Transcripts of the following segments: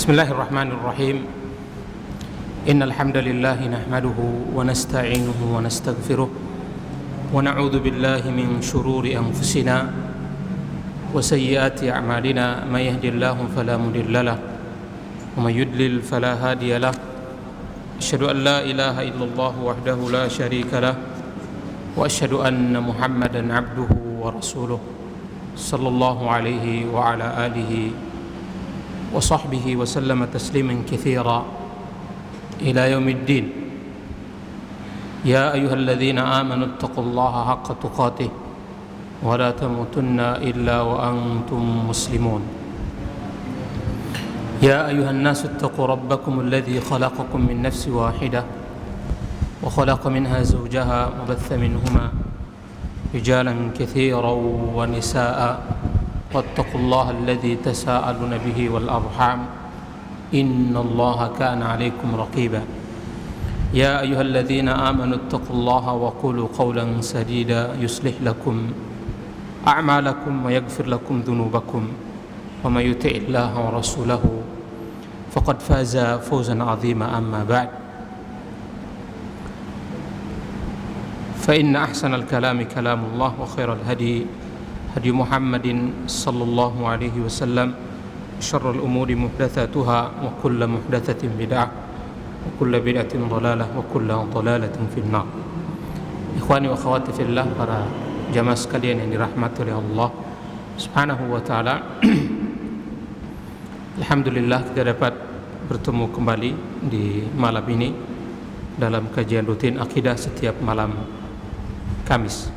Bismillahirrahmanirrahim. Innal hamdalillah nahmaduhu wa nasta'inuhu wa nastaghfiruh wa na'udzu billahi min shururi anfusina wa sayyiati a'malina may yahdihillahu fala mudilla lahu wa may yudlil fala hadiya lahu. Asyhadu an la ilaha illallah wahdahu la syarika lahu wa asyhadu anna Muhammadan 'abduhu wa rasuluh sallallahu alaihi wa ala alihi wa sahbihi wa sallama tasliman katsira ila yaumiddin. Ya ayyuhalladzina amanu taqullaha haqqa tuqatih wa la tamutunna illa wa antum muslimun. Ya ayyuhan nasu ittaqu rabbakum alladzi khalaqakum min nafsin wahidah wa khalaqa minha zawjaha wa batha minhuma rijalan katsiran wa nisaa'a واتقوا الله الذي تساءلون به والأرحام إن الله كان عليكم رقيبا يا أيها الذين آمنوا اتقوا الله وقولوا قولا سديدا يصلح لكم أعمالكم ويغفر لكم ذنوبكم ومن يطع الله ورسوله فقد فاز فوزا عظيما أما بعد فإن أحسن الكلام كلام الله وخير الهدي هدي محمد صلى الله عليه وسلم شر الأمور محدثاتها وكل محدثة بدعة وكل بدعة ضلالة وكل ضلالة في النار. Ikhwani wa akhwati fillah, para jamaah sekalian yang dirahmati oleh Allah Subhanahu wa taala. Alhamdulillah kita dapat bertemu kembali di malam ini dalam kajian rutin akidah setiap malam Kamis.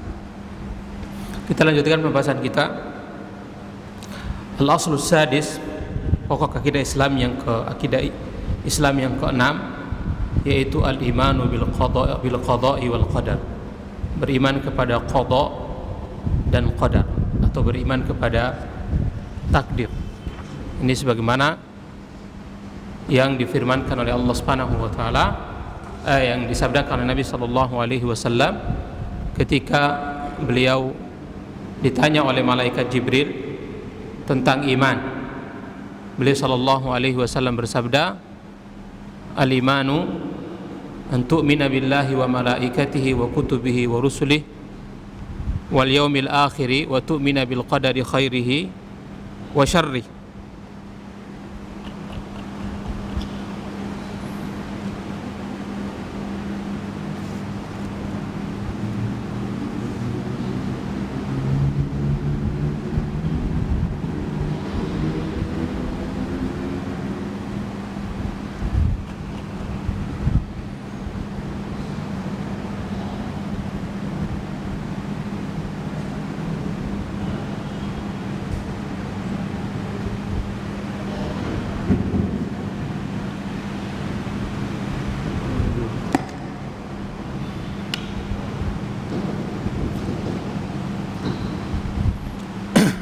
Kita lanjutkan pembahasan kita Al-Aslus Sadis, pokok akidah Islam yang keenam, yaitu al-imanu bil qada'i wal qadar. Beriman kepada qada dan qadar, atau beriman kepada takdir. Ini sebagaimana yang difirmankan oleh Allah Subhanahu wa taala, yang disabdakan oleh Nabi sallallahu alaihi wasallam ketika beliau ditanya oleh malaikat Jibril tentang iman. Beliau sallallahu alaihi wasallam bersabda, al-imanu an tu'mina billahi wa malaikatihi wa kutubihi wa rusulihi wal yaumil akhiri wa tu'mina bil qadari khairihi wa syarrihi.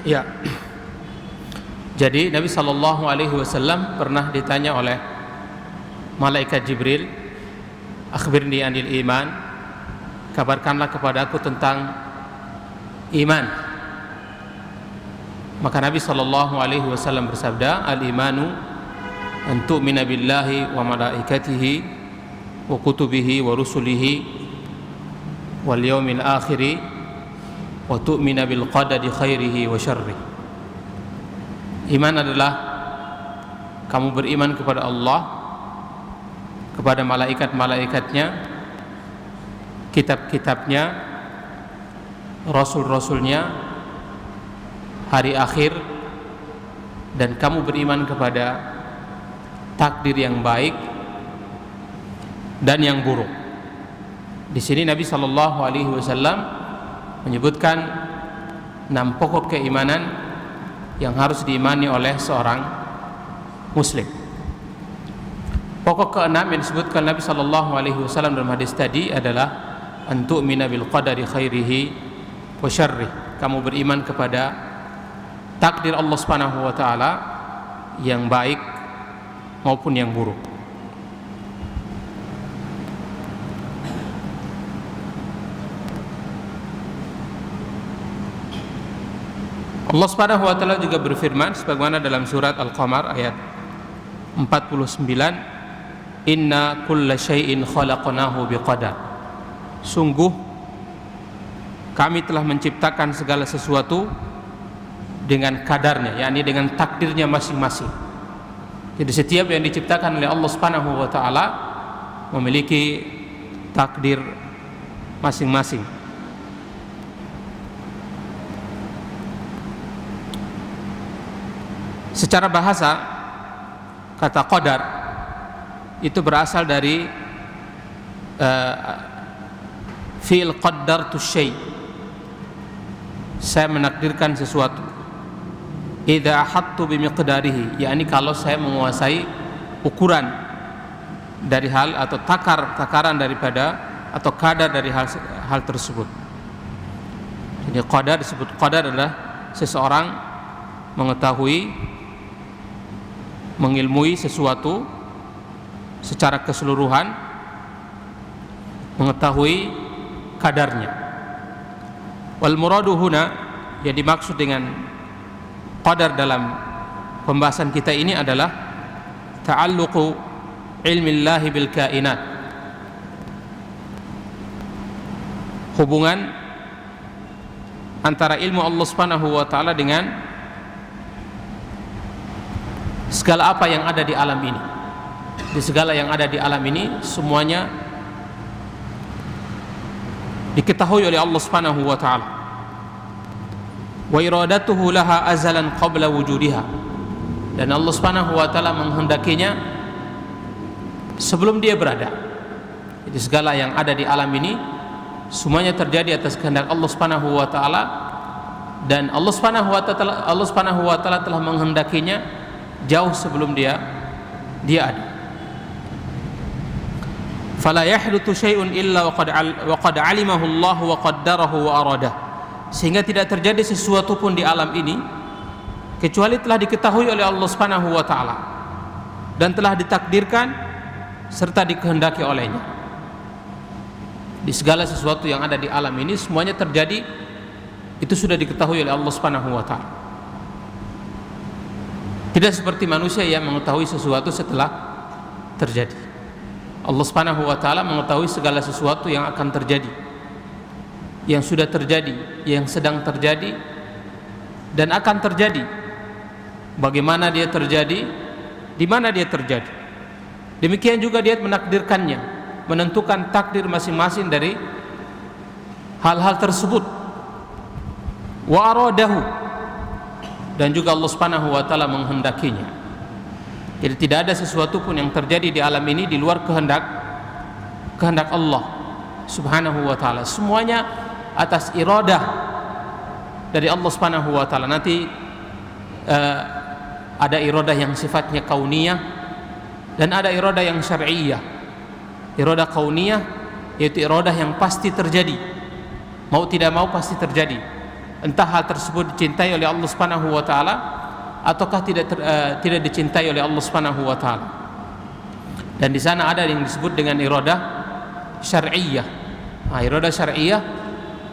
Ya. Jadi Nabi sallallahu alaihi wasallam pernah ditanya oleh malaikat Jibril, akhbirni anil iman, kabarkanlah kepada aku tentang iman. Maka Nabi sallallahu alaihi wasallam bersabda, al imanu an tu'mina billahi wa malaikatihi wa kutubihi wa rusulihi wal yaumil akhiri wa tu'mina bil qadari khairihi wa syarrihi. Iman adalah kamu beriman kepada Allah, kepada malaikat-malaikatnya, kitab-kitabnya, rasul-rasulnya, hari akhir, dan kamu beriman kepada takdir yang baik dan yang buruk. Di sini Nabi sallallahu alaihi wasallam menyebutkan 6 pokok keimanan yang harus diimani oleh seorang muslim. Pokok ke-6 yang disebutkan Nabi sallallahu alaihi wasallam dalam hadis tadi adalah an tu'mina bil qadari khairihi wa syarrihi. Kamu beriman kepada takdir Allah Subhanahu wa taala yang baik maupun yang buruk. Allah Subhanahu wa taala juga berfirman sebagaimana dalam surat Al-Qamar ayat 49, inna kulla syai'in khalaqnahu biqadar. Sungguh kami telah menciptakan segala sesuatu dengan kadarnya, yakni dengan takdirnya masing-masing. Jadi setiap yang diciptakan oleh Allah Subhanahu wa taala memiliki takdir masing-masing. Secara bahasa, kata qadar itu berasal dari fi'il qaddartu syai', saya menakdirkan sesuatu. Idza ahattu bimiqdarihi, yakni kalau saya menguasai ukuran dari hal atau takaran daripada atau kadar dari hal tersebut. Jadi qadar disebut qadar adalah seseorang mengetahui, mengilmui sesuatu secara keseluruhan, mengetahui kadarnya. Wal muradu huna, yang dimaksud dengan qadar dalam pembahasan kita ini adalah ta'alluqu ilmi Allahi bil kainat, hubungan antara ilmu Allah Subhanahu wa taala dengan segala apa yang ada di alam ini. Di segala yang ada di alam ini semuanya diketahui oleh Allah Subhanahu wa taala. Wa iradatuhu laha azalan qabla wujudiha, dan Allah Subhanahu wa taala menghendakinya sebelum dia berada. Jadi segala yang ada di alam ini semuanya terjadi atas kehendak Allah Subhanahu wa taala, dan Allah Subhanahu wa taala telah menghendakinya jauh sebelum dia ada. Fala yahdutsu syai'un illa wa qad alimahu Allah wa qaddarahu wa aradah, sehingga tidak terjadi sesuatu pun di alam ini kecuali telah diketahui oleh Allah Subhanahu wa taala dan telah ditakdirkan serta dikehendaki olehnya. Di segala sesuatu yang ada di alam ini semuanya terjadi, itu sudah diketahui oleh Allah Subhanahu wa taala. Tidak seperti manusia yang mengetahui sesuatu setelah terjadi. Allah Subhanahu wa taala mengetahui segala sesuatu yang akan terjadi, yang sudah terjadi, yang sedang terjadi, dan akan terjadi. Bagaimana dia terjadi, di mana dia terjadi. Demikian juga dia menakdirkannya, menentukan takdir masing-masing dari hal-hal tersebut. Wa aradahu, dan juga Allah Subhanahu wa taala menghendakinya. Jadi tidak ada sesuatu pun yang terjadi di alam ini di luar kehendak Allah Subhanahu wa taala. Semuanya atas iradah dari Allah Subhanahu wa taala. Nanti ada iradah yang sifatnya kauniyah dan ada iradah yang syar'iyyah. Iradah kauniyah yaitu iradah yang pasti terjadi, mau tidak mau pasti terjadi. Entah hal tersebut dicintai oleh Allah Subhanahu wa taala ataukah tidak dicintai oleh Allah Subhanahu wa taala. Dan di sana ada yang disebut dengan iradah syar'iyyah. Nah, iradah syar'iyyah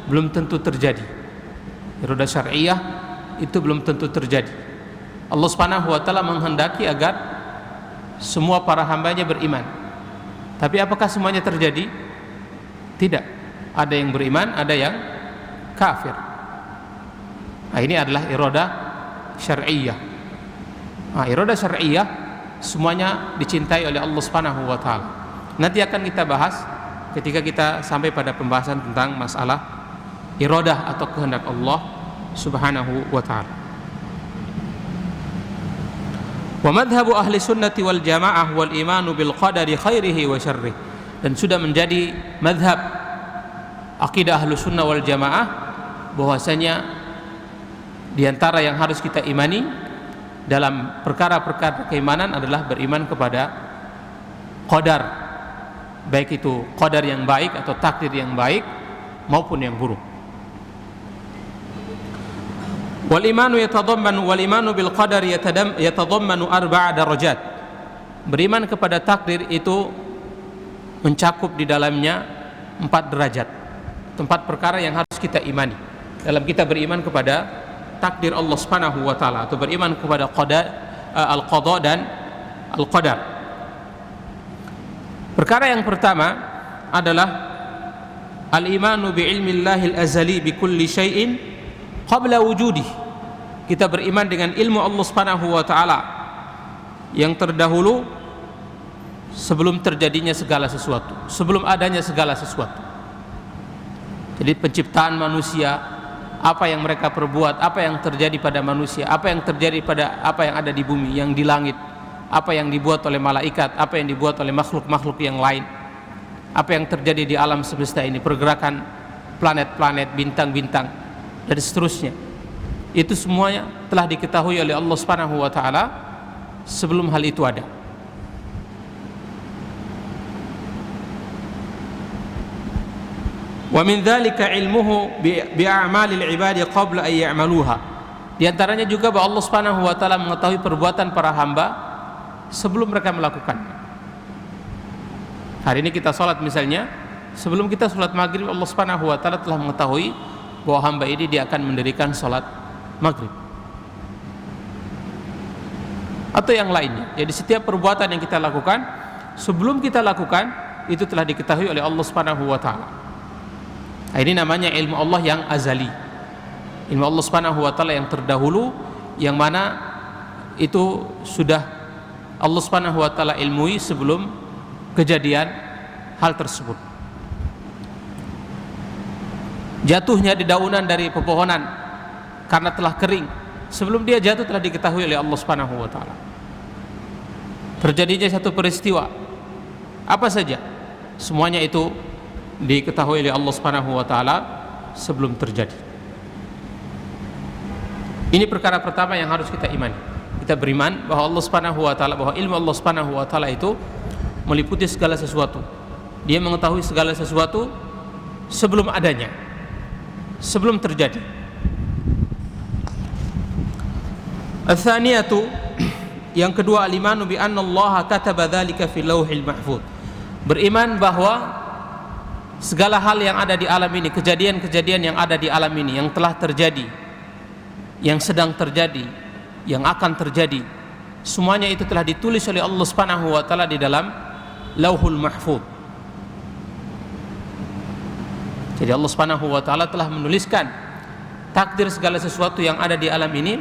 belum tentu terjadi. Iradah syar'iyyah itu belum tentu terjadi. Allah Subhanahu wa taala menghendaki agar semua para hambanya beriman. Tapi apakah semuanya terjadi? Tidak. Ada yang beriman, ada yang kafir. Nah, ini adalah iradah syar'iyyah. Nah, iradah syar'iyyah semuanya dicintai oleh Allah Subhanahu wa taala. Nanti akan kita bahas ketika kita sampai pada pembahasan tentang masalah iradah atau kehendak Allah Subhanahu wa taala. Wa madhhabu ahli sunnati wal jamaah wal imanu bil qadari khairihi wa syarrihi, dan sudah menjadi madhab akidah ahlu sunnah wal jamaah bahwasanya di antara yang harus kita imani dalam perkara-perkara keimanan adalah beriman kepada qadar, baik itu qadar yang baik atau takdir yang baik maupun yang buruk. Wal imanu bil qadari yatadammanu arba'a darajat. Beriman kepada takdir itu mencakup di dalamnya 4 derajat, 4 perkara yang harus kita imani dalam kita beriman kepada takdir Allah Subhanahu wa taala, atau beriman kepada al-qada dan al-qadar. Perkara yang pertama adalah al-imanu bi ilmillahil azali bi kulli syai'in qabla wujudih. Kita beriman dengan ilmu Allah Subhanahu wa taala yang terdahulu sebelum terjadinya segala sesuatu, sebelum adanya segala sesuatu. Jadi penciptaan manusia, apa yang mereka perbuat, apa yang terjadi pada manusia, apa yang terjadi pada apa yang ada di bumi, yang di langit, apa yang dibuat oleh malaikat, apa yang dibuat oleh makhluk-makhluk yang lain, apa yang terjadi di alam semesta ini, pergerakan planet-planet, bintang-bintang, dan seterusnya. Itu semuanya telah diketahui oleh Allah Subhanahu wa taala sebelum hal itu ada. Wa min dzalika ilmuhu bi a'malil ibadi qabla ay ya'maluha. Di antaranya juga bahwa Allah Subhanahu wa taala mengetahui perbuatan para hamba sebelum mereka melakukan. Hari ini kita salat misalnya, sebelum kita salat maghrib Allah Subhanahu wa taala telah mengetahui bahwa hamba ini dia akan mendirikan salat maghrib. Atau yang lainnya. Jadi setiap perbuatan yang kita lakukan sebelum kita lakukan itu telah diketahui oleh Allah Subhanahu wa taala. Ini namanya ilmu Allah yang azali, ilmu Allah Subhanahu wa taala yang terdahulu, yang mana itu sudah Allah Subhanahu wa taala ilmui sebelum kejadian hal tersebut. Jatuhnya dedaunan dari pepohonan karena telah kering, sebelum dia jatuh telah diketahui oleh Allah Subhanahu wa taala. Terjadinya satu peristiwa apa saja, semuanya itu diketahui oleh Allah Subhanahu wa taala sebelum terjadi. Ini perkara pertama yang harus kita imani. Kita beriman bahwa Allah Subhanahu wa taala, bahwa ilmu Allah Subhanahu wa taala itu meliputi segala sesuatu. Dia mengetahui segala sesuatu sebelum adanya, sebelum terjadi. Ats-tsaniyatu, yang kedua, al-imanu bi anna Allah kataba dzalika fil lauhil mahfuz. Beriman bahwa segala hal yang ada di alam ini, kejadian-kejadian yang ada di alam ini, yang telah terjadi, yang sedang terjadi, yang akan terjadi, semuanya itu telah ditulis oleh Allah Subhanahu wa taala di dalam Lauhul Mahfuz. Jadi Allah Subhanahu wa taala telah menuliskan takdir segala sesuatu yang ada di alam ini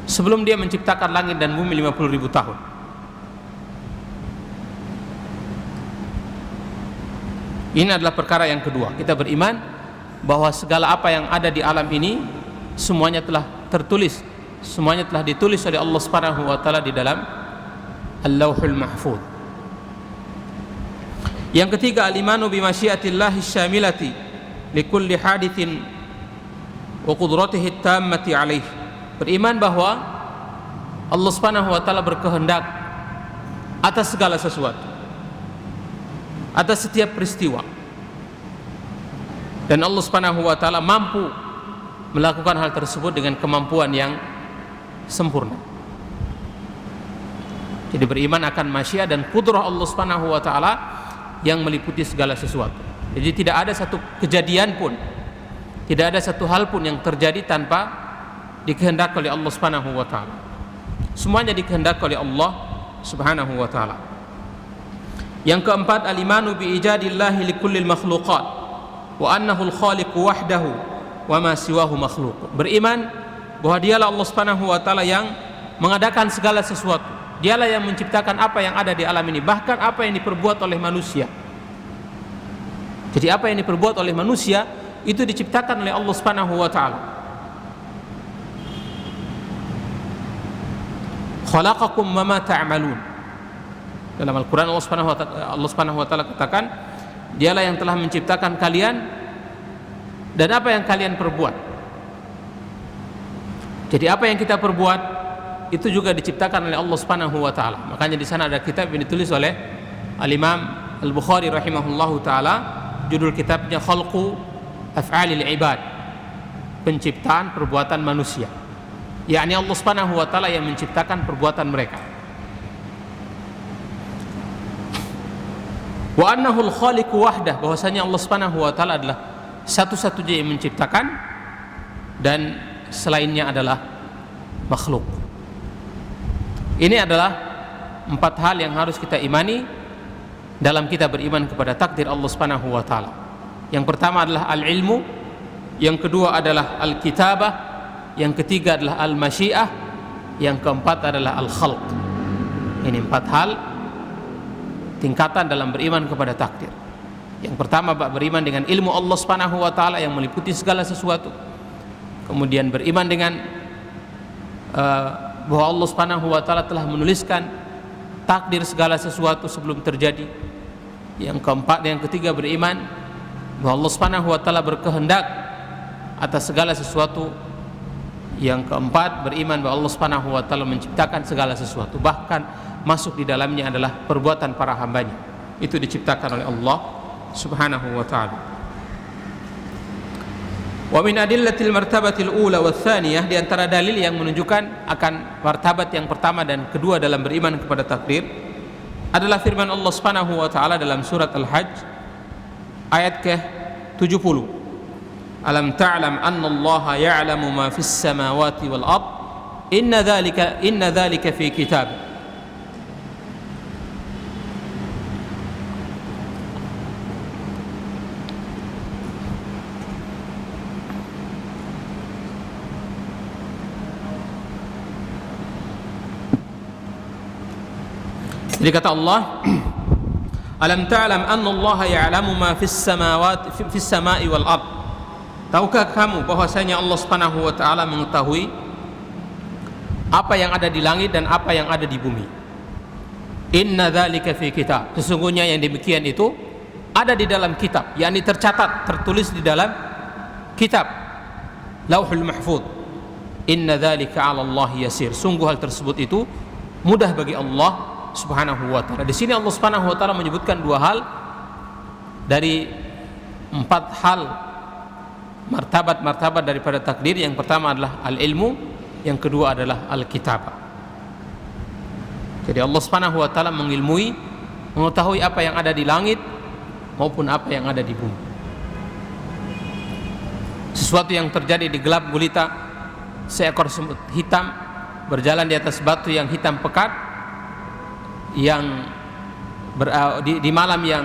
sebelum dia menciptakan langit dan bumi 50.000 tahun. Ini adalah perkara yang kedua. Kita beriman bahwa segala apa yang ada di alam ini semuanya telah tertulis, semuanya telah ditulis oleh Allah Subhanahu wa taala di dalam Al-Lauhul Mahfuz. Yang ketiga, al-imanu bi masyiatillahi syamilati li kulli haditsin wa qudratihi at-tammati alaih. Beriman bahwa Allah Subhanahu wa taala berkehendak atas segala sesuatu, atas setiap peristiwa, dan Allah Subhanahu wa taala mampu melakukan hal tersebut dengan kemampuan yang sempurna. Jadi beriman akan masyiah dan kudrah Allah Subhanahu wa taala yang meliputi segala sesuatu. Jadi tidak ada satu kejadian pun, tidak ada satu hal pun yang terjadi tanpa dikehendaki oleh Allah Subhanahu wa taala. Semuanya dikehendaki oleh Allah Subhanahu wa taala. Yang keempat, al-imanu bi ijadillahi likullil makhluqat wa annahu al-khaliqu wahdahu wa ma siwahu makhluq. Beriman bahwa dialah Allah Subhanahu wa taala yang mengadakan segala sesuatu. Dialah yang menciptakan apa yang ada di alam ini, bahkan apa yang diperbuat oleh manusia. Jadi apa yang diperbuat oleh manusia itu diciptakan oleh Allah Subhanahu wa taala. Khalaqakum wa ma ta'malun. Dalam Al-Quran Allah Subhanahu wa taala katakan, dialah yang telah menciptakan kalian dan apa yang kalian perbuat. Jadi apa yang kita perbuat itu juga diciptakan oleh Allah Subhanahu wa taala. Makanya di sana ada kitab yang ditulis oleh Al-Imam Al-Bukhari rahimahullahu taala, judul kitabnya Khalqu Af'alil Ibad, penciptaan perbuatan manusia. Yakni Allah Subhanahu wa taala yang menciptakan perbuatan mereka. Wa annahul khaliqu wahdah, bahwasanya Allah Subhanahu wa taala adalah satu-satunya yang menciptakan dan selainnya adalah makhluk. Ini adalah 4 hal yang harus kita imani dalam kita beriman kepada takdir Allah Subhanahu wa taala. Yang pertama adalah al-ilmu, yang kedua adalah al-kitabah, yang ketiga adalah al-masyiah, yang keempat adalah al-khalq. Ini 4 hal tingkatan dalam beriman kepada takdir. Yang pertama beriman dengan ilmu Allah Subhanahu wa taala yang meliputi segala sesuatu. Kemudian beriman dengan bahwa Allah Subhanahu wa taala telah menuliskan takdir segala sesuatu sebelum terjadi. Yang ketiga beriman bahwa Allah Subhanahu wa taala berkehendak atas segala sesuatu. Yang keempat beriman bahwa Allah Subhanahu wa taala menciptakan segala sesuatu, bahkan masuk di dalamnya adalah perbuatan para hambanya. Itu diciptakan oleh Allah Subhanahu wa taala. Wa min adillatil martabatil ula wa tsaniyah, di antara dalil yang menunjukkan akan martabat yang pertama dan kedua dalam beriman kepada takdir adalah firman Allah Subhanahu wa taala dalam surat Al-Hajj ayat ke-70. Alam ta'lam anna Allah ya'lamu ma fis samawati wal ard inna dzalika fi kitab. Jadi kata Allah, alam ta'lam anna Allah ya'lamu ma fis samai wal ard. Tahukah kamu bahwasanya Allah Subhanahu wa taala mengetahui apa yang ada di langit dan apa yang ada di bumi. Inna dzalika fi kitab. Sesungguhnya yang demikian itu ada di dalam kitab, yakni tercatat, tertulis di dalam kitab Lauhul Mahfuz. Inna dzalika 'ala Allah yasir. Sungguh hal tersebut itu mudah bagi Allah Subhanahu wa taala. Di sini Allah Subhanahu wa taala menyebutkan 2 hal dari 4 hal martabat daripada takdir. Yang pertama adalah al-ilmu, yang kedua adalah al-kitabah. Jadi Allah Subhanahu wa taala mengetahui apa yang ada di langit maupun apa yang ada di bumi. Sesuatu yang terjadi di gelap gulita, seekor semut hitam berjalan di atas batu yang hitam pekat, yang di malam yang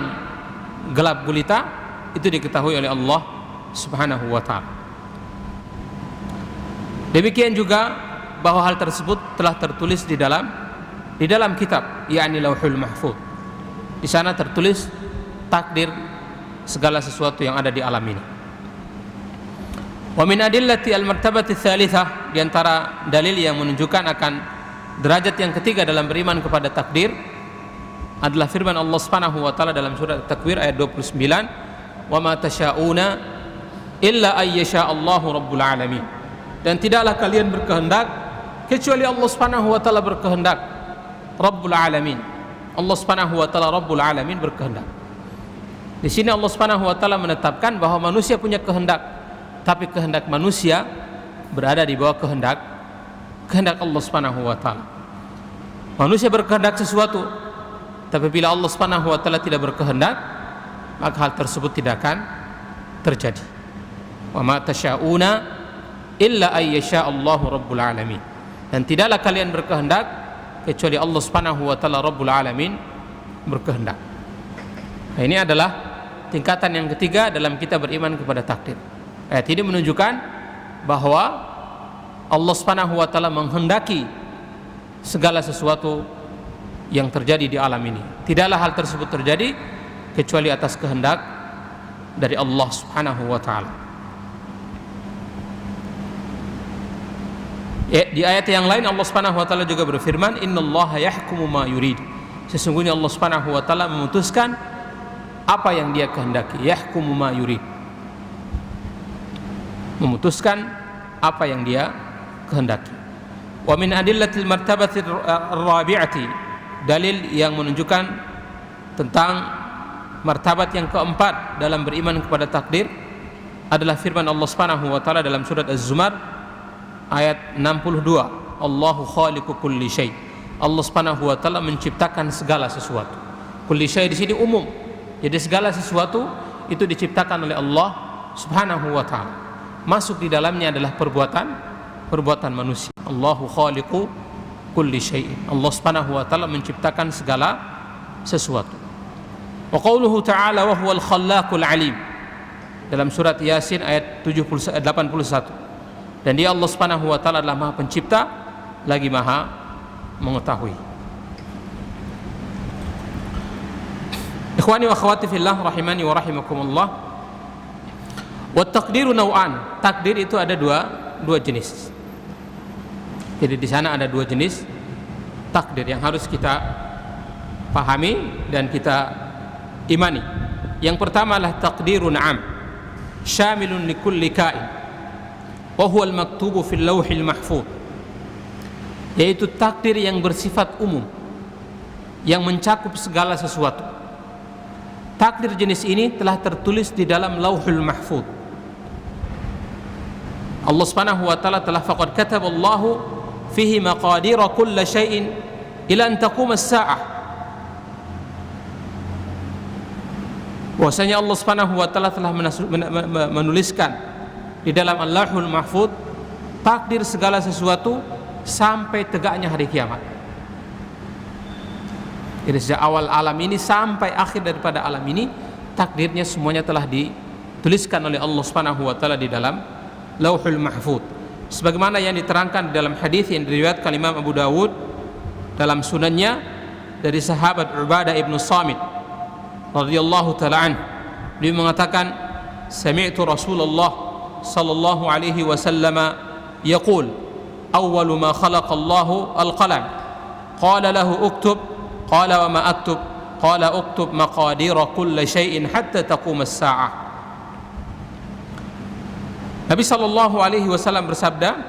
gelap gulita, itu diketahui oleh Allah Subhanahu wa ta'ala. Demikian juga bahwa hal tersebut telah tertulis di dalam kitab, yakni Lauhul Mahfuz. Di sana tertulis takdir segala sesuatu yang ada di alam ini. Wa min adillati al-martabati tsalitsah, di antara dalil yang menunjukkan akan derajat yang ketiga dalam beriman kepada takdir adalah firman Allah Subhanahu wa taala dalam surat At-Takwir ayat 29, wa ma tasyauna illa ayyasha Allahu rabbul alamin. Dan tidaklah kalian berkehendak kecuali Allah Subhanahu wa taala berkehendak. Rabbul alamin, Allah Subhanahu wa taala rabbul alamin berkehendak. Di sini Allah Subhanahu wa taala menetapkan bahwa manusia punya kehendak, tapi kehendak manusia berada di bawah kehendak Allah Subhanahu wa taala. Manusia berkehendak sesuatu, tapi bila Allah Subhanahu wa taala tidak berkehendak, maka hal tersebut tidak akan terjadi. Wa ma tasyauna illa ayyasha Allahu rabbul alamin. Dan tidaklah kalian berkehendak kecuali Allah Subhanahu wa taala rabbul alamin berkehendak. Nah, ini adalah tingkatan yang ketiga dalam kita beriman kepada takdir. Ayat ini menunjukkan bahwa Allah Subhanahu wa taala menghendaki segala sesuatu yang terjadi di alam ini. Tidaklah hal tersebut terjadi kecuali atas kehendak dari Allah Subhanahu wa taala. Di ayat yang lain Allah Subhanahu wa taala juga berfirman, innallaha yahkumu ma yurid. Sesungguhnya Allah Subhanahu wa taala memutuskan apa yang Dia kehendaki. Yahkumu ma yurid, memutuskan apa yang Dia kehendaki. Wa min adillatil martabati ar-rabi'ati, dalil yang menunjukkan tentang martabat yang keempat dalam beriman kepada takdir adalah firman Allah Subhanahu wa taala dalam surat Az-Zumar ayat 62, Allahu khaliqu kulli syai. Allah Subhanahu wa taala menciptakan segala sesuatu. Kulli syai di sini umum. Jadi segala sesuatu itu diciptakan oleh Allah Subhanahu wa taala. Masuk di dalamnya adalah perbuatan manusia. Allahu khaliqu kulli syai'in. Allah Subhanahu wa taala menciptakan segala sesuatu. Wa qauluhu ta'ala wa huwal khallaqul alim. Dalam surat Yasin ayat 81. Dan Dia Allah Subhanahu wa taala adalah Maha Pencipta lagi Maha mengetahui. Ikhwani wa akhwati fillah rahimani wa rahimakumullah. Wa taqdiru naw'an. Takdir itu ada dua jenis. Jadi di sana ada dua jenis takdir yang harus kita pahami dan kita imani. Yang pertama adalah takdirun 'am, syamilun likulli kain, wa huwa al-maktubu fil lawhil mahfuz. Yaitu takdir yang bersifat umum, yang mencakup segala sesuatu. Takdir jenis ini telah tertulis di dalam Lauhul Mahfuz. Allah Subhanahu wa taala telah faqad kataballahu fihi maqadira kulli syai'in ila an taqum as-sa'ah. Bahwasanya Allah Subhanahu wa taala telah menuliskan di dalam Lauhul Mahfuz takdir segala sesuatu sampai tegaknya hari kiamat. Jadi sejak awal alam ini sampai akhir daripada alam ini, takdirnya semuanya telah dituliskan oleh Allah Subhanahu wa taala di dalam Lauhul Mahfuz. Sebagaimana yang diterangkan di dalam hadis yang diriwayatkan Imam Abu Dawud dalam sunannya dari sahabat Ubadah ibnu Samit radhiyallahu taala anhu. Dia mengatakan, sami'tu Rasulullah sallallahu alaihi wasallam yaqul, awwalu ma khalaqa Allahu al-qalam. Qala lahu uktub. Qala wa ma aktub. Qala uktub maqadira kulli syai'in hatta taqum as-sa'ah. Nabi sallallahu alaihi wasallam bersabda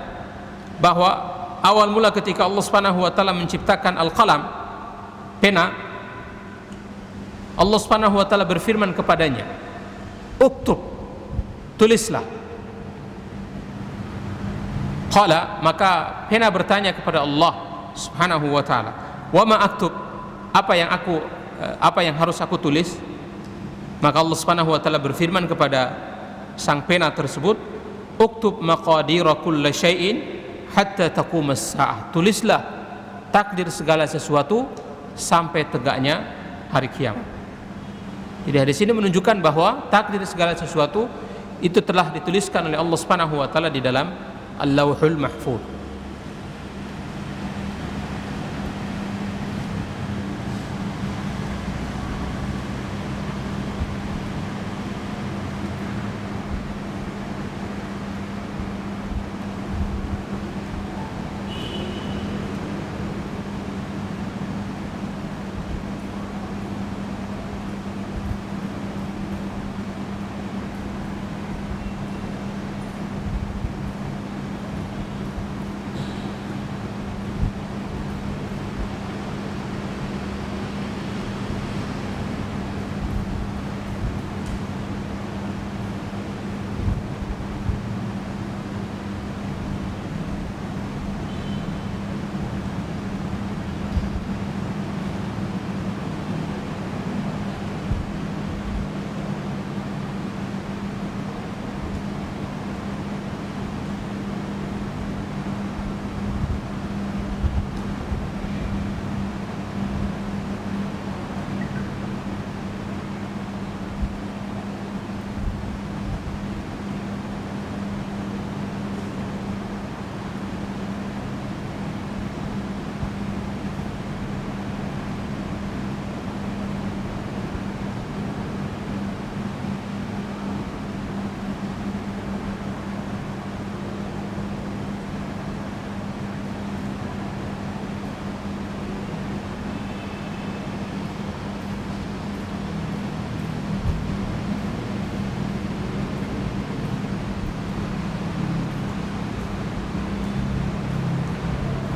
bahwa awal mula ketika Allah Subhanahu wa taala menciptakan al-qalam, pena, Allah Subhanahu wa taala berfirman kepadanya, uktub, tulislah. Qala, maka pena bertanya kepada Allah Subhanahu wa taala, wa ma aktub, apa yang harus aku tulis? Maka Allah Subhanahu wa taala berfirman kepada sang pena tersebut, uktub maqadira kulli syai'in hatta taqum as-sa'ah. Tulislah takdir segala sesuatu sampai tegaknya hari kiamat. Jadi hadis ini menunjukkan bahwa takdir segala sesuatu itu telah dituliskan oleh Allah Subhanahu wa taala di dalam Al-Lauhul Mahfuz.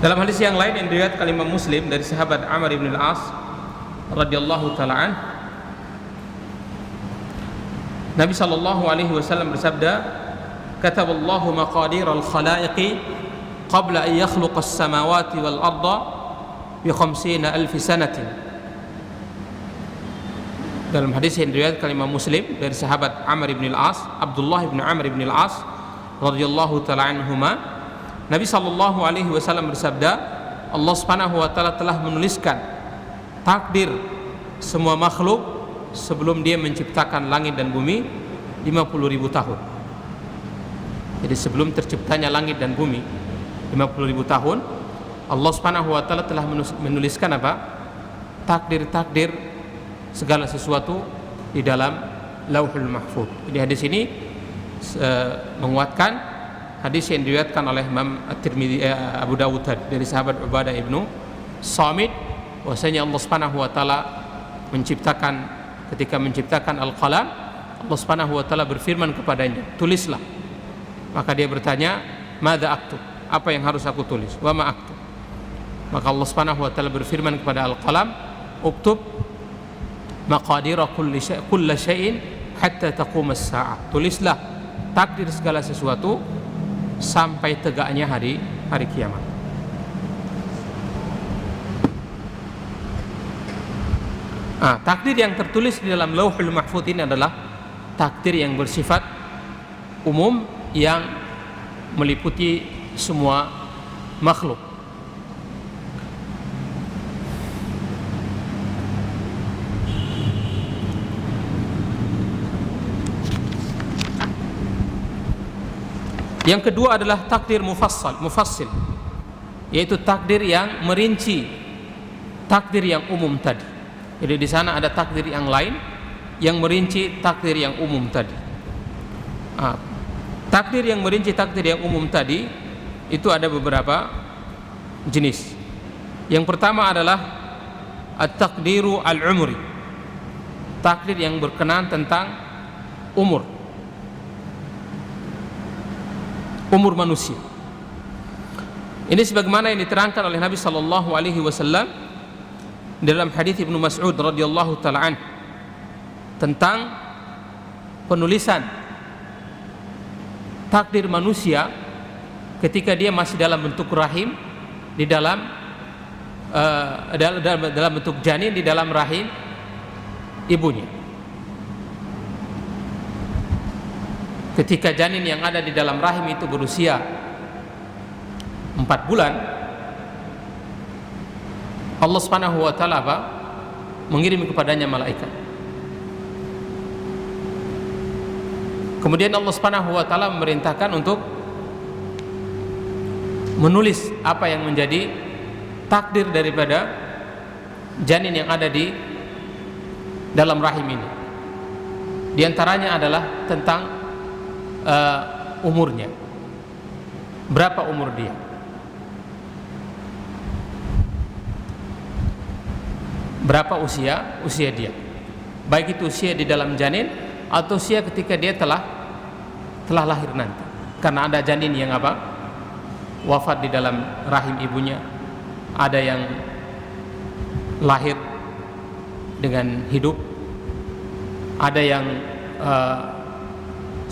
Dalam hadis yang lain yang diriwayatkan Imam Muslim dari sahabat Amr ibn al-As radhiyallahu taala an, Nabi sallallahu alaihi wasallam bersabda, kataballahu maqadir al-khalaiqi qabla an yakhluqa as-samawati wal arda bi 50,000 sanatin. Dalam hadis yang diriwayatkan Imam Muslim dari sahabat Amr ibn al-As, Abdullah ibn Amr ibn al-As radhiyallahu taala anhuma, Nabi sallallahu alaihi wasallam bersabda, Allah Subhanahu wa taala telah menuliskan takdir semua makhluk sebelum Dia menciptakan langit dan bumi 50.000 tahun. Jadi sebelum terciptanya langit dan bumi 50.000 tahun, Allah Subhanahu wa taala telah menuliskan apa? Takdir-takdir segala sesuatu di dalam Lauhul Mahfuz. Jadi hadis ini menguatkan hadis yang diriwayatkan oleh Imam At-Tirmidzi, Abu Dawud dari sahabat Ubadah ibnu Samit, bahwasanya Allah Subhanahu wa taala ketika menciptakan Al-Qalam, Allah Subhanahu wa taala berfirman kepadanya, tulislah. Maka dia bertanya, madza aktub? Apa yang harus aku tulis? Wa ma aktub? Maka Allah Subhanahu wa taala berfirman kepada Al-Qalam, uktub maqadira kulli syai'in hatta taqum as-sa'ah. Tulislah takdir segala sesuatu sampai tegaknya hari kiamat. Takdir yang tertulis di dalam Lauhul Mahfuz ini adalah takdir yang bersifat umum yang meliputi semua makhluk. Yang kedua adalah takdir mufassil, yaitu takdir yang merinci takdir yang umum tadi. Jadi di sana ada takdir yang lain yang merinci takdir yang umum tadi. Takdir yang merinci takdir yang umum tadi itu ada beberapa jenis. Yang pertama adalah at-taqdiru al-umri, takdir yang berkenaan tentang umur manusia. Ini sebagaimana yang diterangkan oleh Nabi sallallahu alaihi wasallam dalam hadis Ibnu Mas'ud radhiyallahu taala tentang penulisan takdir manusia ketika dia masih dalam bentuk rahim, di dalam bentuk janin di dalam rahim ibunya. Ketika janin yang ada di dalam rahim itu berusia 4 bulan, Allah Subhanahu wa taala mengirim kepadanya malaikat. Kemudian Allah Subhanahu wa taala memerintahkan untuk menulis apa yang menjadi takdir daripada janin yang ada di dalam rahim ini. Di antaranya adalah tentang umurnya, berapa umur dia, berapa usia dia, baik itu usia di dalam janin atau usia ketika dia telah lahir nanti, karena ada janin yang wafat di dalam rahim ibunya, ada yang lahir dengan hidup, ada yang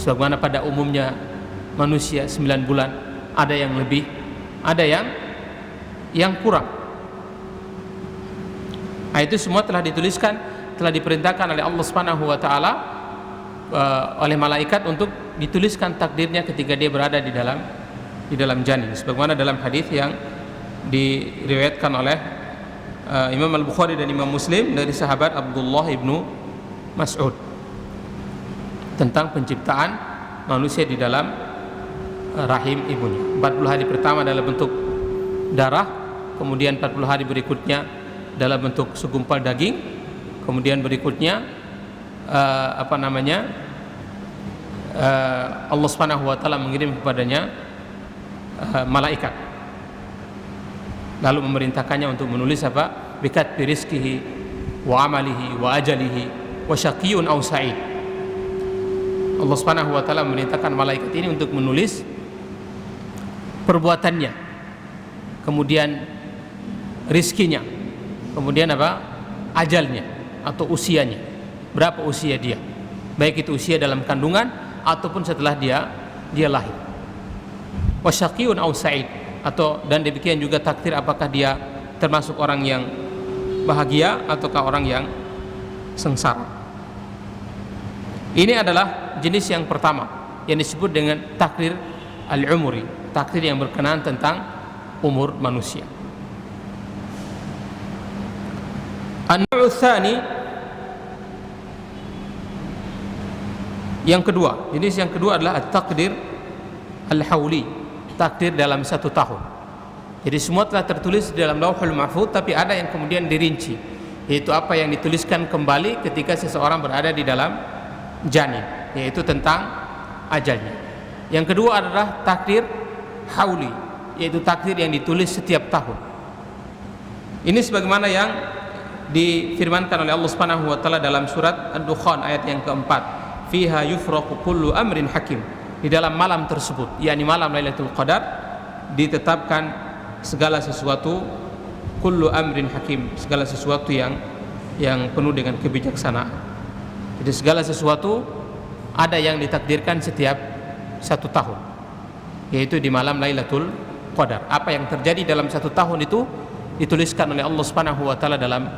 sebagaimana pada umumnya manusia 9 bulan, ada yang lebih, ada yang kurang. Itu semua telah dituliskan, telah diperintahkan oleh Allah Subhanahu wa taala oleh malaikat untuk dituliskan takdirnya ketika dia berada di dalam janin, sebagaimana dalam hadis yang diriwayatkan oleh Imam Al-Bukhari dan Imam Muslim dari sahabat Abdullah ibnu Mas'ud tentang penciptaan manusia di dalam rahim ibunya. 40 hari pertama dalam bentuk darah, kemudian 40 hari berikutnya dalam bentuk segumpal daging, kemudian berikutnya Allah Subhanahu wa taala mengirim kepadanya malaikat, lalu memerintahkannya untuk menulis bikatbi rizqihi wa amalihi wa ajalihi wa syaqiyyun aw sa'id. Allah Subhanahu wa taala memerintahkan malaikat ini untuk menulis perbuatannya, kemudian rizkinya, kemudian ajalnya atau usianya, berapa usia dia, baik itu usia dalam kandungan ataupun setelah dia lahir. Wasyaqiyyun aw sa'id, dan demikian juga takdir apakah dia termasuk orang yang bahagia ataukah orang yang sengsara. Ini adalah jenis yang pertama yang disebut dengan takdir al-umri, takdir yang berkenaan tentang umur manusia. An-naw'u tsani, yang kedua, jenis yang kedua adalah at-taqdir al-hauli, takdir dalam 1 tahun. Jadi semua telah tertulis di dalam Lauhul Mahfuz, tapi ada yang kemudian dirinci, yaitu apa yang dituliskan kembali ketika seseorang berada di dalam janin, yaitu tentang ajalnya. Yang kedua adalah takdir hauli, yaitu takdir yang ditulis setiap tahun. Ini sebagaimana yang difirmankan oleh Allah Subhanahu wa taala dalam surat Ad-Dukhan ayat yang keempat, fiha yufraqu kullu amrin hakim. Di dalam malam tersebut, yakni malam Lailatul Qadar, ditetapkan segala sesuatu, kullu amrin hakim, segala sesuatu yang penuh dengan kebijaksanaan. Jadi segala sesuatu ada yang ditakdirkan setiap 1 tahun, yaitu di malam Lailatul Qadar. Apa yang terjadi dalam 1 tahun itu dituliskan oleh Allah Subhanahu wa taala dalam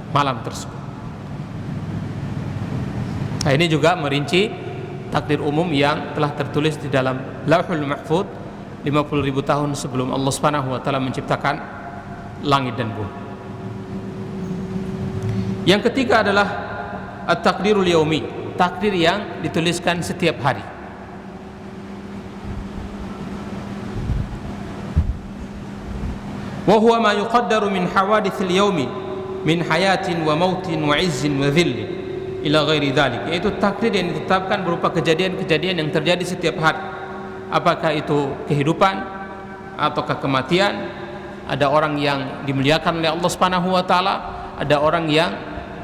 malam tersebut. Nah, ini juga merinci takdir umum yang telah tertulis di dalam Lauhul Mahfuz 50.000 tahun sebelum Allah Subhanahu wa taala menciptakan langit dan bumi. Yang ketiga adalah at-taqdirul yaumi, takdir yang dituliskan setiap hari. Wa huwa ma yuqaddaru min hawadithil yaumi min hayatin wa mautin wa izzin wa dhillin ila ghairi dhalik, yaitu takdir yang ditetapkan berupa kejadian-kejadian yang terjadi setiap hari. Apakah itu kehidupan ataukah kematian? Ada orang yang dimuliakan oleh Allah Subhanahu wa taala, ada orang yang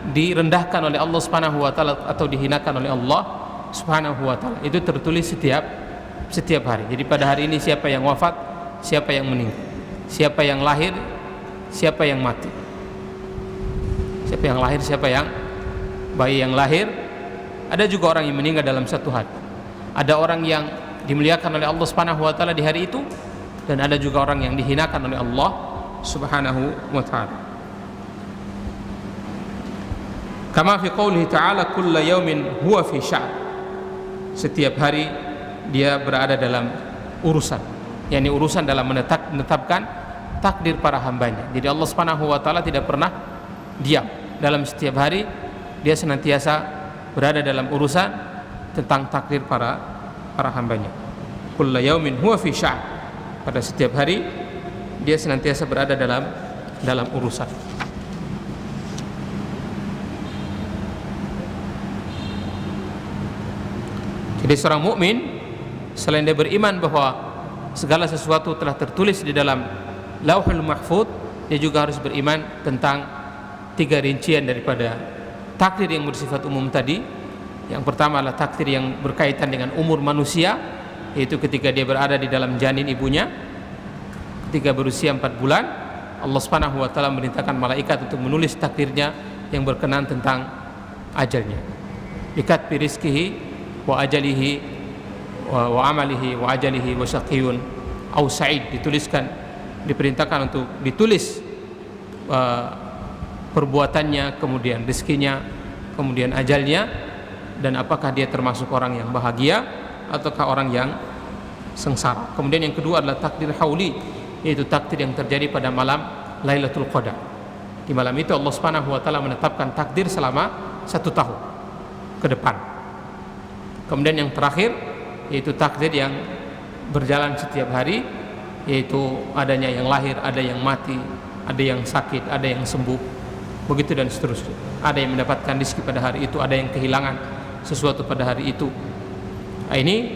direndahkan oleh Allah Subhanahu wa taala atau dihinakan oleh Allah Subhanahu wa taala. Itu tertulis setiap hari. Jadi pada hari ini siapa yang wafat, siapa yang meninggal, siapa yang lahir, siapa yang mati, siapa yang lahir, siapa yang bayi yang lahir. Ada juga orang yang meninggal dalam 1 hari. Ada orang yang dimuliakan oleh Allah Subhanahu wa taala di hari itu, dan ada juga orang yang dihinakan oleh Allah Subhanahu wa taala. Kama fi qoulihi ta'ala kullu yaumin huwa fi sya'n. Setiap hari dia berada dalam urusan, yakni urusan dalam menetapkan takdir para hambanya. Jadi Allah Subhanahu wa taala tidak pernah diam. Dalam setiap hari dia senantiasa berada dalam urusan tentang takdir para hambanya. Kullu yaumin huwa fi sya'n. Pada setiap hari dia senantiasa berada dalam urusan. Jadi seorang mukmin selain dia beriman bahwa segala sesuatu telah tertulis di dalam Lauhul Mahfuz, dia juga harus beriman tentang 3 rincian daripada takdir yang bersifat umum tadi. Yang pertama adalah takdir yang berkaitan dengan umur manusia, yaitu ketika dia berada di dalam janin ibunya, ketika berusia 4 bulan, Allah Subhanahu wa taala memerintahkan malaikat untuk menulis takdirnya yang berkenaan tentang ajalnya. Bikatbi rizqihi wa ajalihi wa amalihi wa ajalihi wa syaqiyun au sa'id, diperintahkan untuk ditulis perbuatannya, kemudian rezekinya, kemudian ajalnya, dan apakah dia termasuk orang yang bahagia ataukah orang yang sengsara. Kemudian yang kedua adalah takdir hauli, yaitu takdir yang terjadi pada malam Lailatul Qadar. Di malam itu Allah Subhanahu wa taala menetapkan takdir selama 1 tahun ke depan. Kemudian yang terakhir yaitu takdir yang berjalan setiap hari, yaitu adanya yang lahir, ada yang mati, ada yang sakit, ada yang sembuh, begitu dan seterusnya. Ada yang mendapatkan rezeki pada hari itu, ada yang kehilangan sesuatu pada hari itu. Nah, ini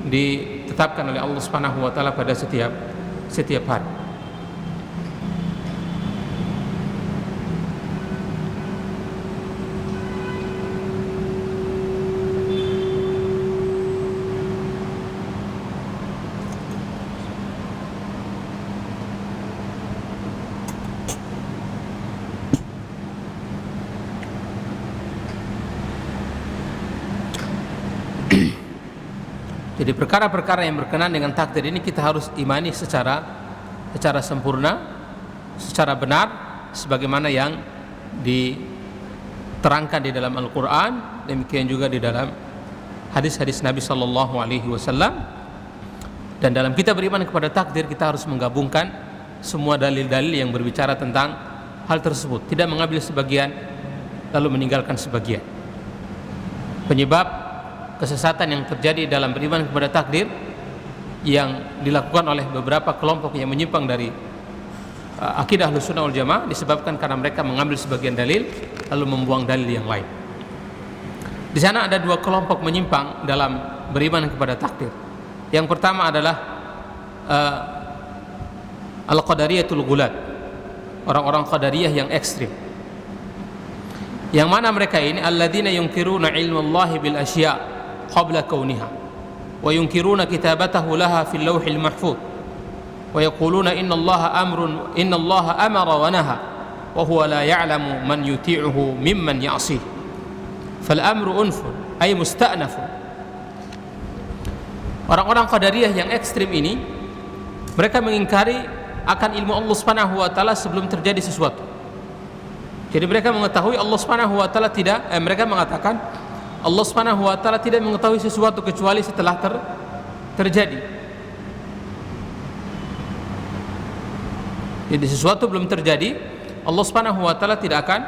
ditetapkan oleh Allah Subhanahu wa taala pada setiap hari. Jadi perkara-perkara yang berkenaan dengan takdir ini kita harus imani secara sempurna, secara benar, sebagaimana yang diterangkan di dalam Al-Quran, demikian juga di dalam hadis-hadis Nabi Sallallahu Alaihi Wasallam. Dan dalam kita beriman kepada takdir, kita harus menggabungkan semua dalil-dalil yang berbicara tentang hal tersebut, tidak mengambil sebagian lalu meninggalkan sebagian. Penyebab kesesatan yang terjadi dalam beriman kepada takdir yang dilakukan oleh beberapa kelompok yang menyimpang dari akidah Ahlussunnah wal Jamaah disebabkan karena mereka mengambil sebagian dalil lalu membuang dalil yang lain. Di sana ada dua kelompok menyimpang dalam beriman kepada takdir. Yang pertama adalah Al-Qadariyatul Ghulat, orang-orang Qadariyah yang ekstrim. Yang mana mereka ini alladzina yunkiruna ilmullahi bil asya' qabla kauniha wa yunkiruna kitabatahu laha fil lawhil mahfuz wa yaquluna innallaha amara wa naha wa huwa la ya'lamu man yuti'uhu mimman ya'sih fal amru unfun ay musta'nafun. Orang-orang Qadariyah yang ekstrim ini mereka mengingkari akan ilmu Allah Subhanahu wa taala sebelum terjadi sesuatu. Jadi mereka mengetahui Allah Subhanahu wa taala mereka mengatakan Allah Subhanahu wa taala tidak mengetahui sesuatu kecuali setelah terjadi. Jadi sesuatu belum terjadi, Allah Subhanahu wa taala tidak akan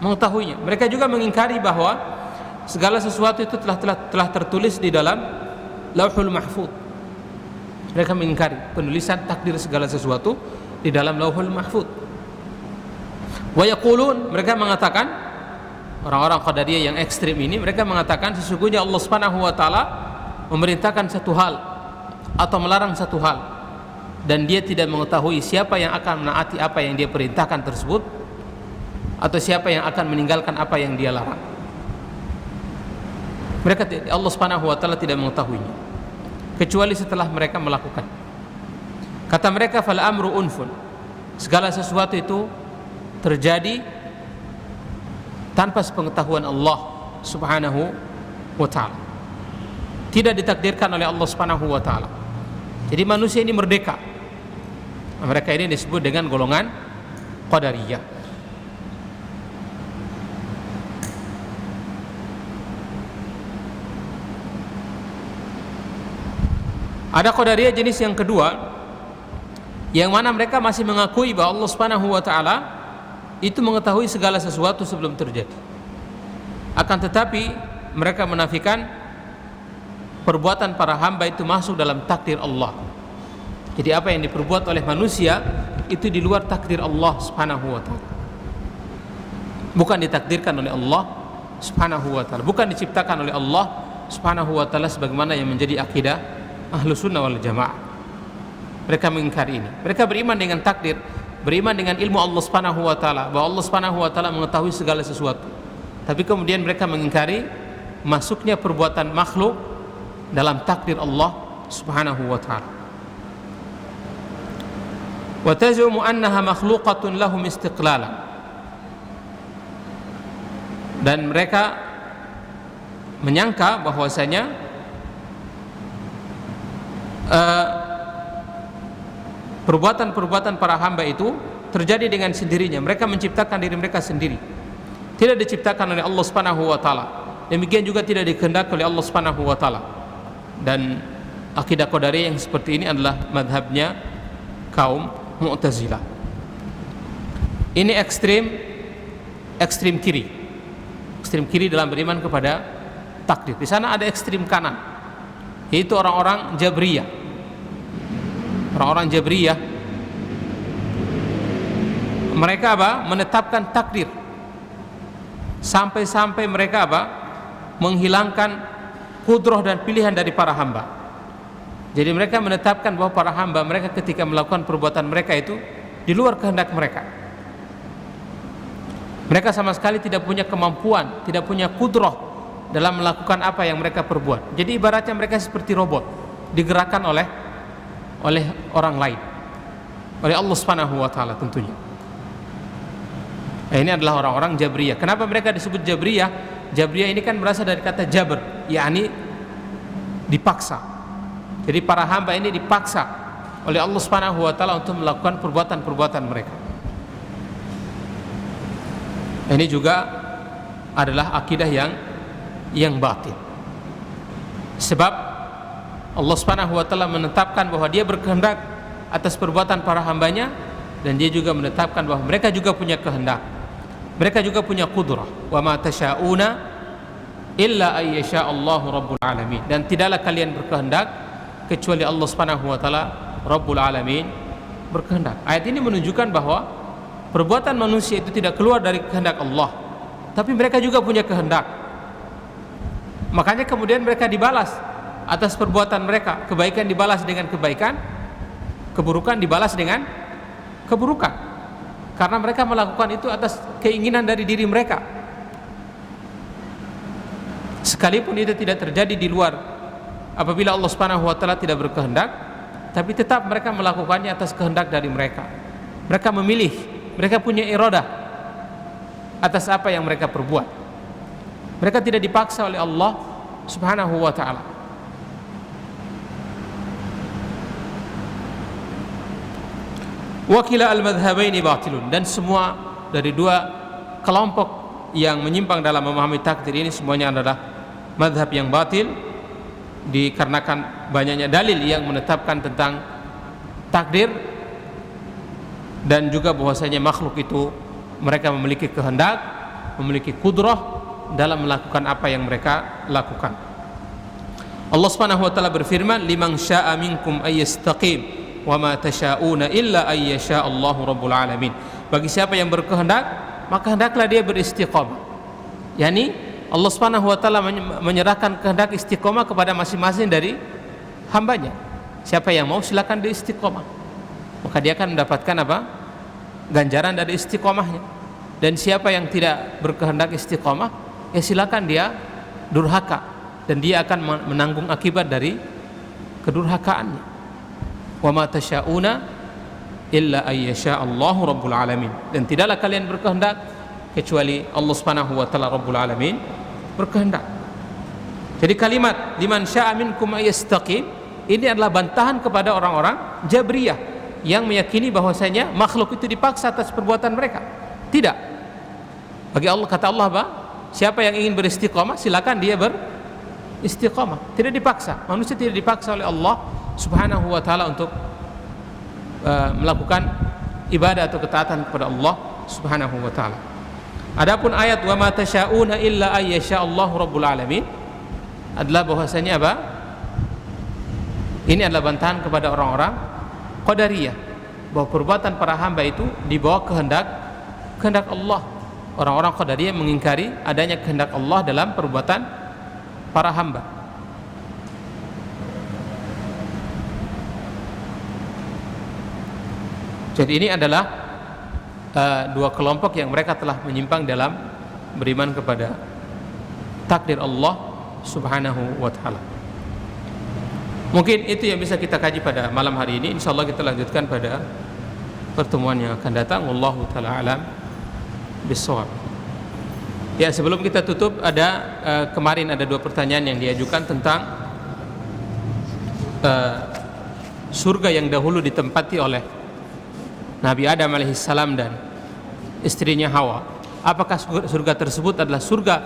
mengetahuinya. Mereka juga mengingkari bahwa segala sesuatu itu telah tertulis di dalam Lauhul Mahfuz. Mereka mengingkari penulisan takdir segala sesuatu di dalam Lauhul Mahfuz. Wa yaqulun, mereka mengatakan, orang-orang Qadariyah yang ekstrim ini mereka mengatakan sesungguhnya Allah Subhanahu wa taala memerintahkan satu hal atau melarang satu hal dan dia tidak mengetahui siapa yang akan menaati apa yang dia perintahkan tersebut atau siapa yang akan meninggalkan apa yang dia larang. Allah Subhanahu wa taala tidak mengetahuinya kecuali setelah mereka melakukan. Kata mereka fal amru unfun, segala sesuatu itu terjadi tanpa sepengetahuan Allah Subhanahu wa taala. Tidak ditakdirkan oleh Allah Subhanahu wa taala. Jadi manusia ini merdeka. Mereka ini disebut dengan golongan Qadariyah. Ada Qadariyah jenis yang kedua, yang mana mereka masih mengakui bahwa Allah Subhanahu wa taala itu mengetahui segala sesuatu sebelum terjadi. Akan tetapi mereka menafikan perbuatan para hamba itu masuk dalam takdir Allah. Jadi apa yang diperbuat oleh manusia itu di luar takdir Allah Subhanahu wa taala. Bukan ditakdirkan oleh Allah Subhanahu wa taala, bukan diciptakan oleh Allah Subhanahu wa taala sebagaimana yang menjadi akidah Ahlussunnah wal Jamaah. Mereka mengingkari ini. Mereka beriman dengan takdir, beriman dengan ilmu Allah Subhanahu wa taala, bahwa Allah Subhanahu wa taala mengetahui segala sesuatu. Tapi kemudian mereka mengingkari masuknya perbuatan makhluk dalam takdir Allah Subhanahu wa taala. Wa tazumu annaha makhluqatun lahum istiqlalan. Dan mereka menyangka bahwasanya perbuatan-perbuatan para hamba itu terjadi dengan sendirinya. Mereka menciptakan diri mereka sendiri, tidak diciptakan oleh Allah Subhanahu wa taala. Demikian juga tidak dikehendaki oleh Allah Subhanahu wa taala. Dan akidah Qadariyah yang seperti ini adalah madhabnya kaum Mu'tazilah. Ini ekstrim kiri. Ekstrim kiri dalam beriman kepada takdir. Di sana ada ekstrim kanan, yaitu orang-orang Jabriyah. Orang-orang Jabriyah mereka menetapkan takdir sampai-sampai mereka menghilangkan kudrah dan pilihan dari para hamba. Jadi mereka menetapkan bahwa para hamba mereka ketika melakukan perbuatan mereka itu di luar kehendak mereka. Mereka sama sekali tidak punya kemampuan, tidak punya kudrah dalam melakukan apa yang mereka perbuat. Jadi ibaratnya mereka seperti robot, digerakkan oleh orang lain, oleh Allah Subhanahu wa taala tentunya. Ini adalah orang-orang Jabriyah. Kenapa mereka disebut Jabriyah? Jabriyah ini kan berasal dari kata jabr, yakni dipaksa. Jadi para hamba ini dipaksa oleh Allah Subhanahu wa taala untuk melakukan perbuatan-perbuatan mereka. Ini juga adalah akidah yang batil. Sebab Allah Subhanahu wa taala menetapkan bahwa Dia berkehendak atas perbuatan para hambanya dan dia juga menetapkan bahwa mereka juga punya kehendak, mereka juga punya qudrah. Wa ma tasyauna illa ayyasha Allahu rabbul alamin, dan tidaklah kalian berkehendak kecuali Allah Subhanahu wa taala Rabbul alamin berkehendak. Ayat ini menunjukkan bahwa perbuatan manusia itu tidak keluar dari kehendak Allah, tapi mereka juga punya kehendak. Makanya kemudian mereka dibalas atas perbuatan mereka. Kebaikan dibalas dengan kebaikan, keburukan dibalas dengan keburukan, karena mereka melakukan itu atas keinginan dari diri mereka. Sekalipun itu tidak terjadi di luar, apabila Allah Subhanahu wa taala tidak berkehendak, tapi tetap mereka melakukannya atas kehendak dari mereka. Mereka memilih, mereka punya iradah atas apa yang mereka perbuat. Mereka tidak dipaksa oleh Allah Subhanahu wa taala. Wa kila al-madhhabaini batilun, dan semua dari dua kelompok yang menyimpang dalam memahami takdir ini semuanya adalah madhab yang batil, dikarenakan banyaknya dalil yang menetapkan tentang takdir, dan juga bahwasanya makhluk itu mereka memiliki kehendak, memiliki kudrah dalam melakukan apa yang mereka lakukan. Allah Subhanahu wa taala berfirman, liman syaa'a minkum ayyastaqim wa ma tasyauna illa ayyasha Allahu rabbul alamin. Bagi siapa yang berkehendak, maka hendaklah dia beristiqamah. Yani Allah Subhanahu wa taala menyerahkan kehendak istiqamah kepada masing-masing dari hambanya. Siapa yang mau silakan dia istiqamah, maka dia akan mendapatkan apa? Ganjaran dari istiqamahnya. Dan siapa yang tidak berkehendak istiqamah, ya silakan dia durhaka, dan dia akan menanggung akibat dari kedurhakaannya. Wa ma tasyauna illa ayyasha Allahu rabbul alamin, dan tidaklah kalian berkehendak kecuali Allah Subhanahu wa taala Rabbul alamin berkehendak. Jadi kalimat liman syaa minkum ayyastaqim ini adalah bantahan kepada orang-orang Jabriyah yang meyakini bahwasanya makhluk itu dipaksa atas perbuatan mereka. Tidak. Bagi Allah, kata Allah apa? Siapa yang ingin beristiqamah, silakan dia beristiqamah. Tidak dipaksa. Manusia tidak dipaksa oleh Allah Subhanahu wa taala untuk melakukan ibadah atau ketaatan kepada Allah Subhanahu wa taala. Adapun ayat wa ma tasyauna illa ayyasha Allahu rabbul alamin adalah bahwasanya apa? Ini adalah bantahan kepada orang-orang Qadariyah, bahwa perbuatan para hamba itu di bawah kehendak Allah. Orang-orang Qadariyah mengingkari adanya kehendak Allah dalam perbuatan para hamba. Jadi ini adalah dua kelompok yang mereka telah menyimpang dalam beriman kepada takdir Allah Subhanahu wa taala. Mungkin itu yang bisa kita kaji pada malam hari ini. Insyaallah kita lanjutkan pada pertemuan yang akan datang. Wallahu taala alam bissawab. Ya, sebelum kita tutup, kemarin ada dua pertanyaan yang diajukan tentang surga yang dahulu ditempati oleh Nabi Adam alaihissalam dan istrinya Hawa. Apakah surga tersebut adalah surga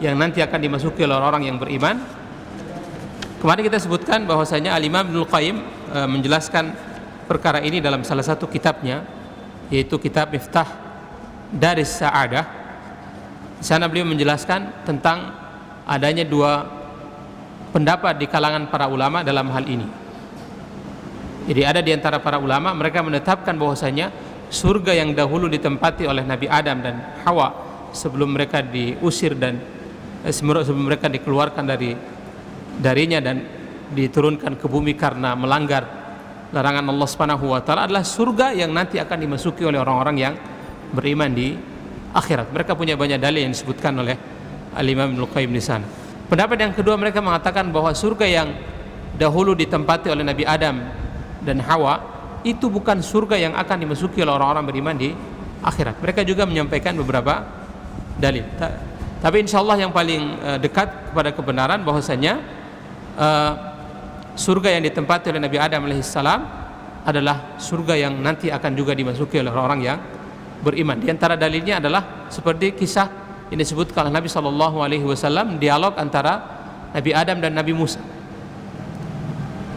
yang nanti akan dimasuki oleh orang-orang yang beriman? Kemarin kita sebutkan bahwasanya Al-Imam Ibnul Qayyim menjelaskan perkara ini dalam salah satu kitabnya, yaitu kitab Miftah Daris Sa'adah. Di sana beliau menjelaskan tentang adanya dua pendapat di kalangan para ulama dalam hal ini. Jadi ada di antara para ulama, mereka menetapkan bahwasanya surga yang dahulu ditempati oleh Nabi Adam dan Hawa sebelum mereka diusir dan sebelum mereka dikeluarkan darinya dan diturunkan ke bumi karena melanggar larangan Allah Subhanahu wa taala, adalah surga yang nanti akan dimasuki oleh orang-orang yang beriman di akhirat. Mereka punya banyak dalil yang disebutkan oleh Al-Imam Ibnul Qayyim di sana. Pendapat yang kedua, mereka mengatakan bahwa surga yang dahulu ditempati oleh Nabi Adam dan Hawa itu bukan surga yang akan dimasuki oleh orang-orang beriman di akhirat. Mereka juga menyampaikan beberapa dalil. Tapi insyaallah yang paling dekat kepada kebenaran bahwasanya surga yang ditempati oleh Nabi Adam alaihissalam adalah surga yang nanti akan juga dimasuki oleh orang-orang yang beriman. Di antara dalilnya adalah seperti kisah yang disebutkan oleh Nabi SAW, dialog antara Nabi Adam dan Nabi Musa.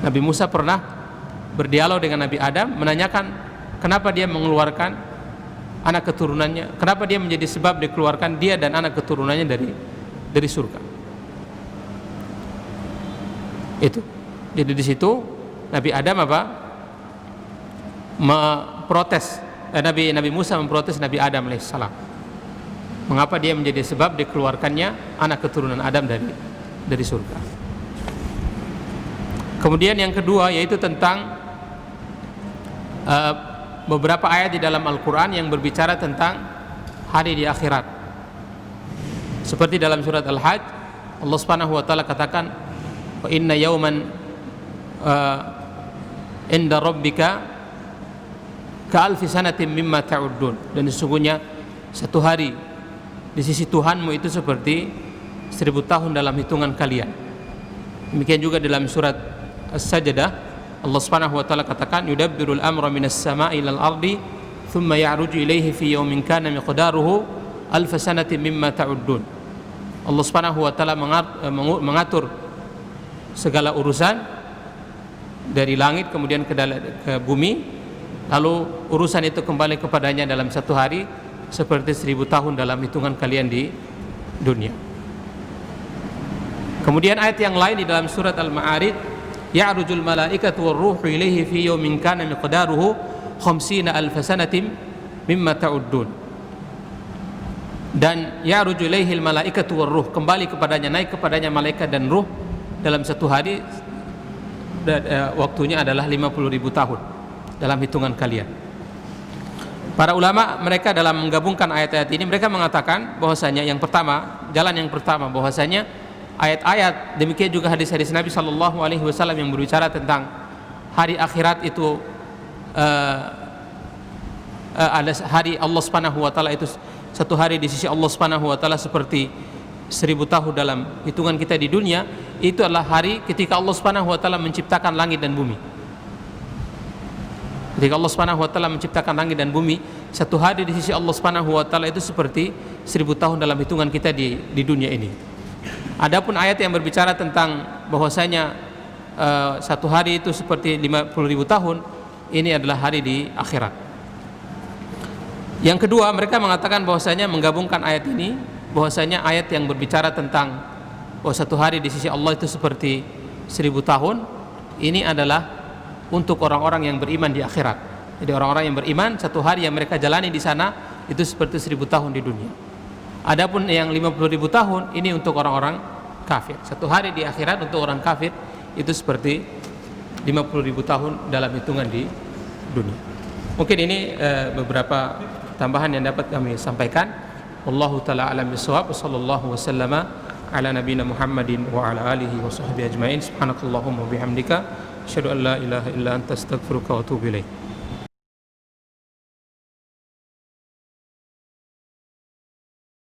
Nabi Musa pernah berdialog dengan Nabi Adam, menanyakan kenapa dia mengeluarkan anak keturunannya, kenapa dia menjadi sebab dikeluarkan dia dan anak keturunannya dari surga. Itu. Jadi di situ Nabi Adam memprotes, Nabi Musa memprotes Nabi Adam alaihissalam. Mengapa dia menjadi sebab dikeluarkannya anak keturunan Adam dari surga. Kemudian yang kedua yaitu tentang beberapa ayat di dalam Al-Quran yang berbicara tentang hari di akhirat. Seperti dalam surat Al-Hajj, Allah Subhanahu wa taala katakan, "Wa inna yawman inda rabbika ka'alfi sanatin mimma ta'uddun." Dan sesungguhnya satu hari di sisi Tuhanmu itu seperti 1000 tahun dalam hitungan kalian. Demikian juga dalam surat As-Sajdah, Allah Subhanahu wa taala katakan, "Yudabbirul amra minas sama'i ilal ardi thumma ya'ruju ilaihi fi yawmin kana miqdaruhu alf sanatin mimma ta'uddun." Allah Subhanahu wa taala mengatur segala urusan dari langit kemudian ke bumi, lalu urusan itu kembali kepadanya dalam satu hari seperti 1000 tahun dalam hitungan kalian di dunia. Kemudian ayat yang lain di dalam surat Al-Ma'arij, ya'rujul malaikatu war-ruhu ilaihi fi yawmin kana miqdaruhu 50 alf sanatin mimma ta'uddun. Dan ya'ruju ilaihil malaikatu war-ruh, kembali kepadanya, naik kepadanya malaikat dan ruh dalam satu hari, waktunya adalah 50.000 tahun dalam hitungan kalian. Para ulama mereka dalam menggabungkan ayat-ayat ini, mereka mengatakan bahwasanya yang pertama, jalan yang pertama bahwasanya ayat-ayat, demikian juga hadis-hadis Nabi Shallallahu Alaihi Wasallam yang berbicara tentang hari akhirat itu, ada hari Allah Subhanahu Wa Taala itu, satu hari di sisi Allah Subhanahu Wa Taala seperti 1000 tahun dalam hitungan kita di dunia. Itu adalah hari ketika Allah Subhanahu Wa Taala menciptakan langit dan bumi. Ketika Allah Subhanahu Wa Taala menciptakan langit dan bumi, satu hari di sisi Allah Subhanahu Wa Taala itu seperti 1000 tahun dalam hitungan kita di dunia ini. Adapun ayat yang berbicara tentang bahwasanya satu hari itu seperti 50.000 tahun, ini adalah hari di akhirat. Yang kedua, mereka mengatakan bahwasanya menggabungkan ayat ini, bahwasanya ayat yang berbicara tentang bahwa satu hari di sisi Allah itu seperti 1000 tahun, ini adalah untuk orang-orang yang beriman di akhirat. Jadi orang-orang yang beriman, satu hari yang mereka jalani di sana itu seperti 1000 tahun di dunia. Adapun yang 50.000 tahun ini untuk orang-orang kafir. Satu hari di akhirat untuk orang kafir itu seperti 50.000 tahun dalam hitungan di dunia. Mungkin ini beberapa tambahan yang dapat kami sampaikan. Wallahu taala alam bisawab. Wassallallahu wasallama ala nabiyina Muhammadin wa ala alihi wa sahbihi ajmain. Subhanakallahumma wa bihamdika asyhadu an la ilaha illa anta astaghfiruka wa atubu ilaik.